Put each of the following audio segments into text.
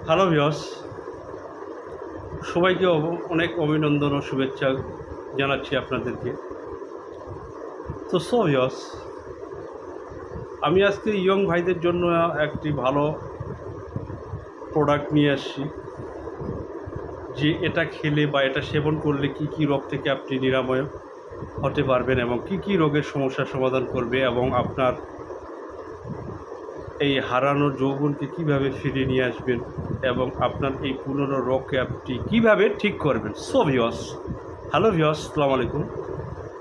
Hello viewers, সবাইকে অনেক অভিনন্দন ও শুভেচ্ছা জানাচ্ছি আপনাদেরকে। তো ভিউয়ার্স, আমি আজকে ইয়ং ভাইদের জন্য একটি ভালো প্রোডাক্ট নিয়ে আসছি, যে এটা খেলে বা এটা সেবন করলে কি কি রোগ থেকে আপনি নিরাময় হতে পারবেন এবং কি কি রোগের সমস্যার সমাধান করবে এবং আপনার এই হারানো যৌবনকে কীভাবে ফিরিয়ে নিয়ে আসবেন এবং আপনার এই পুরনো রোগকে আপনি কীভাবে ঠিক করবেন। ভিউয়ার্স, হ্যালো ভিউয়ার্স, আসসালামু আলাইকুম।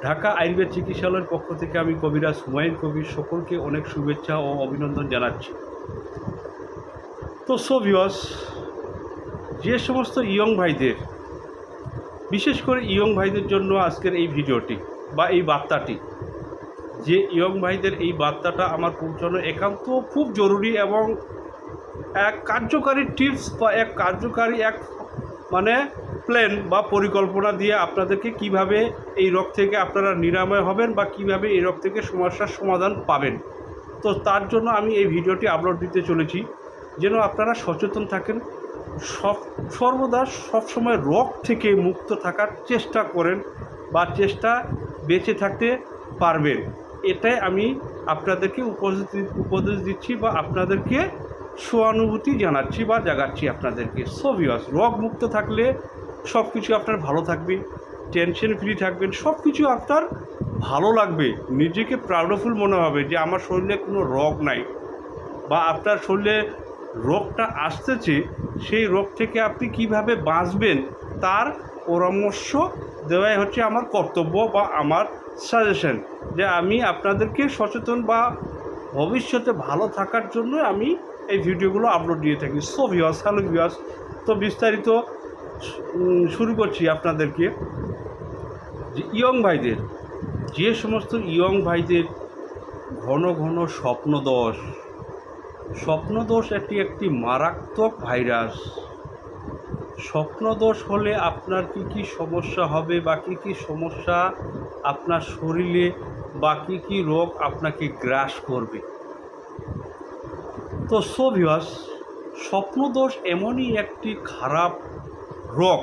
ঢাকা আয়ুর্বেদ চিকিৎসালয়ের পক্ষ থেকে আমি কবিরাজ হুমায়ুন কবির সকলকে অনেক শুভেচ্ছা ও অভিনন্দন জানাচ্ছি। তো ভিউয়ার্স, যে সমস্ত ইয়ং ভাইদের, বিশেষ করে ইয়ং ভাইদের জন্য আজকের এই ভিডিওটি বা এই বার্তাটি, যে ইয়ং ভাইদের এই বার্তাটা আমার পৌঁছানো একান্ত খুব জরুরি এবং এক কার্যকারী টিপস বা এক কার্যকারী মানে প্ল্যান বা পরিকল্পনা দিয়ে আপনাদেরকে কিভাবে এই রোগ থেকে আপনারা নিরাময় হবেন বা কিভাবে এই রোগ থেকে সমস্যার সমাধান পাবেন। তো তার জন্য আমি এই ভিডিওটি আপলোড দিতে চলেছি, যেন আপনারা সচেতন থাকেন, সর্বদা সবসময় রোগ থেকে মুক্ত থাকার চেষ্টা করেন বা বেঁচে থাকতে পারবেন। এটাই আমি আপনাদেরকে উপদেশ দিচ্ছি বা আপনাদেরকে সহানুভূতি জানাচ্ছি বা জাগাচ্ছি আপনাদেরকে। ভিউয়ার্স, রোগ মুক্ত থাকলে সব কিছু আপনার ভালো থাকবে, টেনশন ফ্রি থাকবেন, সব কিছু আপনার ভালো লাগবে, নিজেকে প্রাউডফুল মনে হবে যে আমার শরীরে কোনো রোগ নাই বা আপনার শরীরে রোগটা আসতেছে, সেই রোগ থেকে আপনি কিভাবে বাঁচবেন তার পরামর্শ দেওয়াই হচ্ছে আমার কর্তব্য বা আমার সাজেশন, যে আমি আপনাদেরকে সচেতন বা ভবিষ্যতে ভালো থাকার জন্য আমি এই ভিডিওগুলো আপলোড দিয়ে থাকি। ভিউয়ার্স, হ্যালো ভিউয়ার্স, তো বিস্তারিত শুরু করছি আপনাদেরকে। যে ইয়ং ভাইদের, যে সমস্ত ইয়ং ভাইদের ঘন ঘন স্বপ্নদোষ একটি মারাত্মক ভাইরাস। স্বপ্নদোষ হলে আপনার কি কি সমস্যা হবে বা কী কী সমস্যা আপনার শরীরে বা কী কী রোগ আপনাকে গ্রাস করবে। তো ভিউয়ার্স, স্বপ্নদোষ এমনই একটি খারাপ রোগ।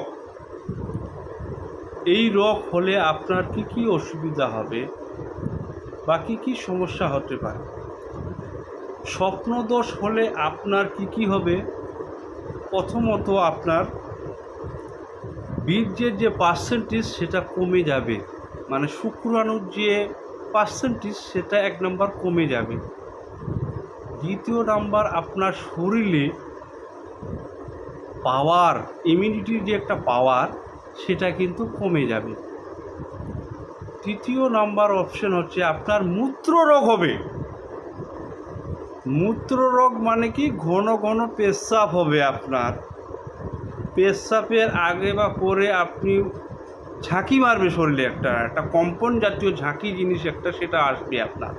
এই রোগ হলে আপনার কি কি অসুবিধা হবে বা কী কী সমস্যা হতে পারে। স্বপ্নদোষ হলে আপনার কি কি হবে? প্রথমত, আপনার বীর্যের যে পার্সেন্টেজ সেটা কমে যাবে, মানে শুক্রাণুর যে পার্সেন্টেজ সেটা 1 নম্বর কমে যাবে। দ্বিতীয় নাম্বার, আপনার শরীরে পাওয়ার, ইমিউনিটির যে একটা পাওয়ার সেটা কিন্তু কমে যাবে। তৃতীয় নাম্বার অপশন হচ্ছে আপনার মূত্ররোগ হবে। মূত্ররোগ মানে কি? ঘন ঘন পেচ্ছাপ হবে আপনার। পেচ্ছাপের আগে বা পরে আপনি ঝাঁকি মারবে, শরীরে একটা কম্পন জাতীয় ঝাঁকি জিনিস একটা সেটা আসবে আপনার।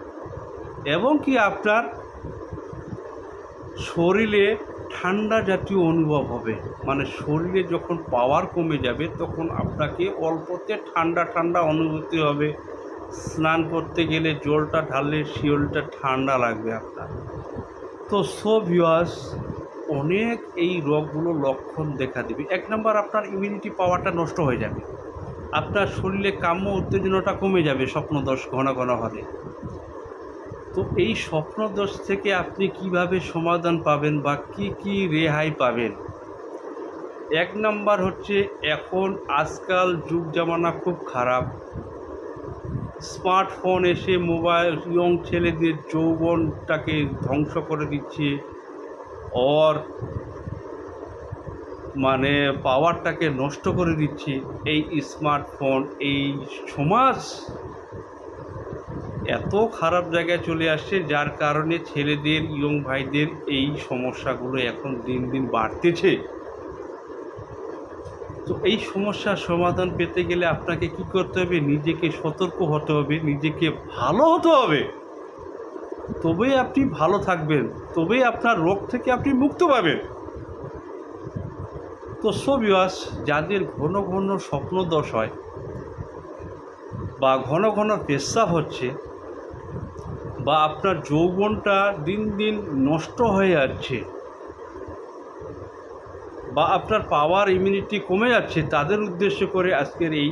এবং কি আপনার শরীরে ঠান্ডা জাতীয় অনুভব হবে, মানে শরীরে যখন পাওয়ার কমে যাবে তখন আপনাকে অল্পতে ঠান্ডা ঠান্ডা অনুভূতি হবে। স্নান করতে গেলে জলটা ঢাললে শিওরটা ঠান্ডা লাগবে আপনার। তো ভিউয়ার্স, অনেক এই রোগগুলো লক্ষণ দেখা দেবে। 1 নম্বর, আপনার ইমিউনিটি পাওয়ারটা নষ্ট হয়ে যাবে, আপনার শরীরে কাম্য উত্তেজনাটা কমে যাবে স্বপ্নদোষ ঘন ঘন হলে। তো এই স্বপ্নদোষ থেকে আপনি কিভাবে সমাধান পাবেন বা কি কি রেহাই পাবেন? 1 নম্বর হচ্ছে, এখন আজকাল যুগ জামানা খুব খারাপ। স্মার্টফোন এসে মোবাইল ইয়ং ছেলেদের যৌবনটাকে ধ্বংস করে দিচ্ছে, মানে পাওয়ারটাকে নষ্ট করে দিচ্ছে এই স্মার্টফোন। এই সমাজ এত খারাপ জায়গায় চলে আসছে, যার কারণে ছেলেদের, ইয়ং ভাইদের এই সমস্যাগুলো এখন দিন দিন বাড়তেছে। তো এই সমস্যার সমাধান পেতে গেলে আপনাকে কি করতে হবে? নিজেকে সতর্ক হতে হবে, নিজেকে ভালো হতে হবে, তবেই আপনি ভালো থাকবেন, তবেই আপনার রোগ থেকে আপনি মুক্ত পাবেন। তো ভিউয়ার্স, যাদের ঘন ঘন স্বপ্নদোষ হয় বা ঘন ঘন পেচ্ছাপ হচ্ছে বা আপনার যৌবনটা দিন দিন নষ্ট হয়ে যাচ্ছে, বা আপনার পাওয়ার ইমিউনিটি কমে যাচ্ছে তাদের উদ্দেশ্য করে আজকের এই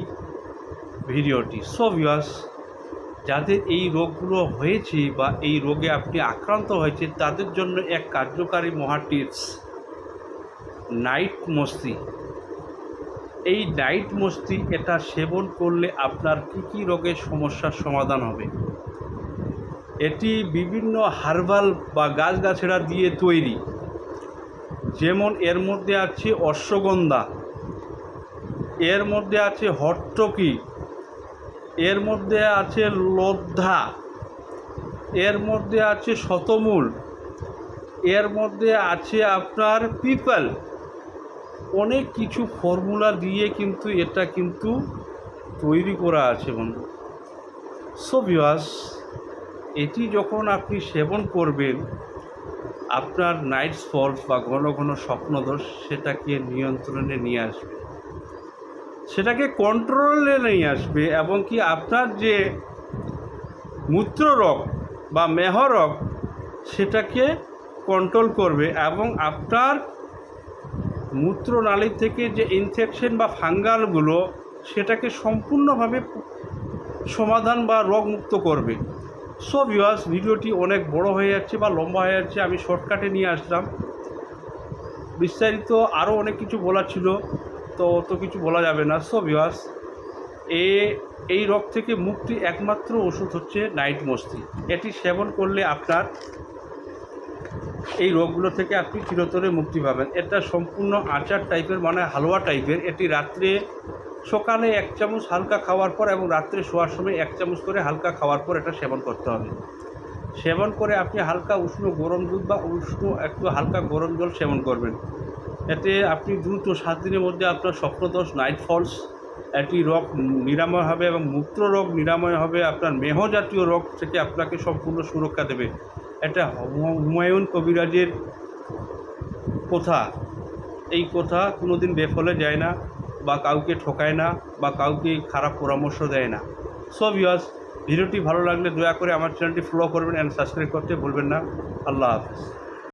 ভিডিওটি। সো ভিউয়ার্স, যাদের এই রোগগুলো হয়েছে বা এই রোগে আপনি আক্রান্ত হয়েছে তাদের জন্য এক কার্যকারী মহা টিপস, নাইট মস্তি। এই নাইট মস্তি এটা সেবন করলে আপনার কী কী রোগের সমস্যার সমাধান হবে। এটি বিভিন্ন হার্বাল বা গাছগাছড়া দিয়ে তৈরি, যেমন এর মধ্যে আছে অশ্বগন্ধা, এর মধ্যে আছে হট্টকি, এর মধ্যে আছে লোদ্ধা, এর মধ্যে আছে শতমূল, এর মধ্যে আছে আপনার পিপল। অনেক কিছু ফর্মুলা দিয়ে কিন্তু এটা কিন্তু তৈরি করা আছে বন্ধু। সো ভিউয়ার্স, এটি যখন আপনি সেবন করবেন আপনার নাইট ফলস বা ঘন ঘন স্বপ্নদোষ সেটাকে নিয়ন্ত্রণে নিয়ে আসবে, সেটাকে কন্ট্রোলে নিয়ে আসবে, এবং কি আপনার যে মূত্ররোগ বা মেহরোগ সেটাকে কন্ট্রোল করবে, এবং আপনার মূত্রনালী থেকে যে ইনফেকশন বা ফাঙ্গালগুলো সেটাকে সম্পূর্ণভাবে সমাধান বা রোগমুক্ত করবে। সো ভিউয়ার্স, ভিডিওটি অনেক বড় হয়ে যাচ্ছে বা লম্বা হয়ে যাচ্ছে, আমি শর্টকাটে নিয়ে আসলাম। বিস্তারিত আরও অনেক কিছু বলার ছিল, তো অত কিছু বলা যাবে না। সো ভিউয়ার্স, এই রোগ থেকে মুক্তি একমাত্র ওষুধ হচ্ছে নাইট মস্তি। এটি সেবন করলে আপনার এই রোগগুলো থেকে আপনি চিরতরে মুক্তি পাবেন। এটা সম্পূর্ণ আচার টাইপের, মানে হালুয়া টাইপের। এটি রাত্রে সকালে 1 চামচ হালকা খাওয়ার পর এবং রাত্রে শোয়ার সময় 1 চামচ করে হালকা খাওয়ার পর এটা সেবন করতে হবে। সেবন করে আপনি হালকা উষ্ণ গরম দুধ বা উষ্ণ একটু হালকা গরম জল সেবন করবেন। এতে আপনি দ্রুত 7 দিনের মধ্যে আপনার স্বপ্নদোষ, নাইট ফলস একটি রোগ নিরাময় হবে এবং মূত্র রোগ নিরাময় হবে। আপনার মেহ জাতীয় রোগ থেকে আপনাকে সম্পূর্ণ সুরক্ষা দেবে। এটা হুমায়ুন কবিরাজের কথা। এই কথা কোনোদিন বেফলে যায় না বা কাউকে ঠকায় না বা কাউকে খারাপ পরামর্শ দেয় না। সো ভিউয়ার্স, ভিডিওটি ভালো লাগলে দয়া করে আমার চ্যানেলটি ফলো করবেন অ্যান্ড সাবস্ক্রাইব করতে ভুলবেন না। আল্লাহ হাফেজ।